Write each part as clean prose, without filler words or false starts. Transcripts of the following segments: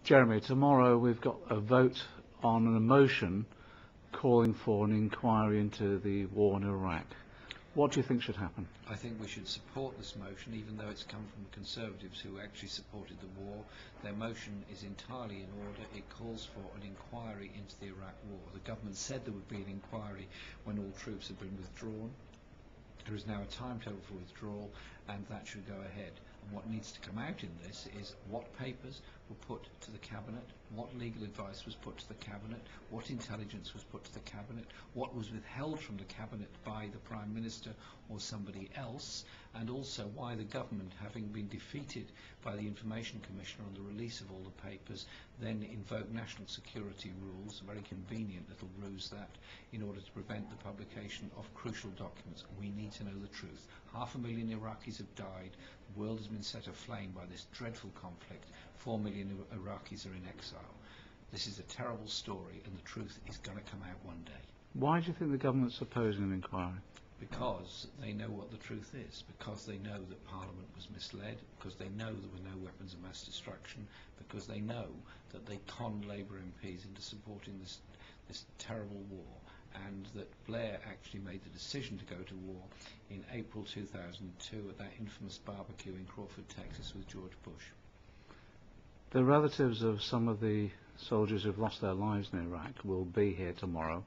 Jeremy, tomorrow we've got a vote on a motion calling for an inquiry into the war in Iraq. What do you think should happen? I think we should support this motion, even though it's come from Conservatives who actually supported the war. Their motion is entirely in order. It calls for an inquiry into the Iraq war. The government said there would be an inquiry when all troops had been withdrawn. There is now a timetable for withdrawal, and that should go ahead. And what needs to come out in this is what papers were put to the Cabinet, what legal advice was put to the Cabinet, what intelligence was put to the Cabinet, what was withheld from the Cabinet by the Prime Minister or somebody else, and also why the government, having been defeated by the Information Commissioner on the release of all the papers, then invoked national security rules, a very convenient little ruse that, in order to prevent the publication of crucial documents. We need to know the truth. 500,000 Iraqis have died. The world has been set aflame by this dreadful conflict. 4 million Iraqis are in exile. This is a terrible story, and the truth is going to come out one day. Why do you think the government's opposing an inquiry? Because they know what the truth is, because they know that Parliament was misled, because they know there were no weapons of mass destruction, because they know that they conned Labour MPs into supporting this terrible war, and that Blair actually made the decision to go to war in April 2002 at that infamous barbecue in Crawford, Texas with George Bush. The relatives of some of the soldiers who've lost their lives in Iraq will be here tomorrow.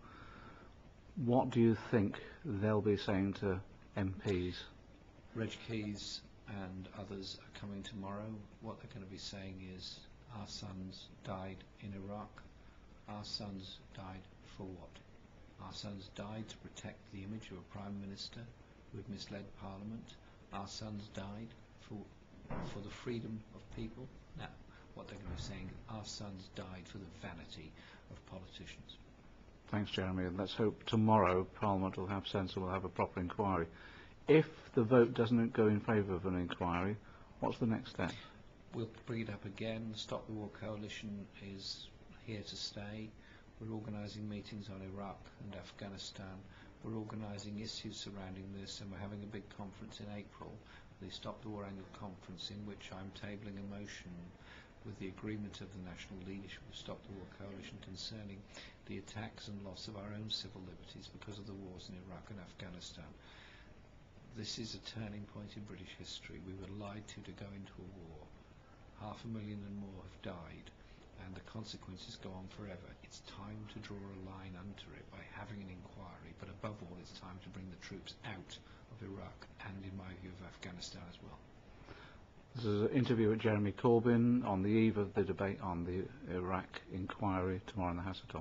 What do you think they'll be saying to MPs? Reg Keys and others are coming tomorrow. What they're going to be saying is, our sons died in Iraq. Our sons died for what? Our sons died to protect the image of a Prime Minister who had misled Parliament. Our sons died for the freedom of people. No, what they're going to be saying is, our sons died for the vanity of politicians. Thanks, Jeremy. And let's hope tomorrow Parliament will have sense and will have a proper inquiry. If the vote doesn't go in favour of an inquiry, what's the next step? We'll bring it up again. The Stop the War Coalition is here to stay. We're organising meetings on Iraq and Afghanistan. We're organising issues surrounding this, and we're having a big conference in April, the Stop the War Annual Conference, in which I'm tabling a motion with the agreement of the national leadership of Stop the War Coalition concerning the attacks and loss of our own civil liberties because of the wars in Iraq and Afghanistan. This is a turning point in British history. We were lied to go into a war. 500,000 and more have died, and the consequences go on forever. It's time to draw a line under it by having an inquiry, but above all it's time to bring the troops out of Iraq and, in my view, of Afghanistan as well. This is an interview with Jeremy Corbyn on the eve of the debate on the Iraq inquiry tomorrow in the House of Commons.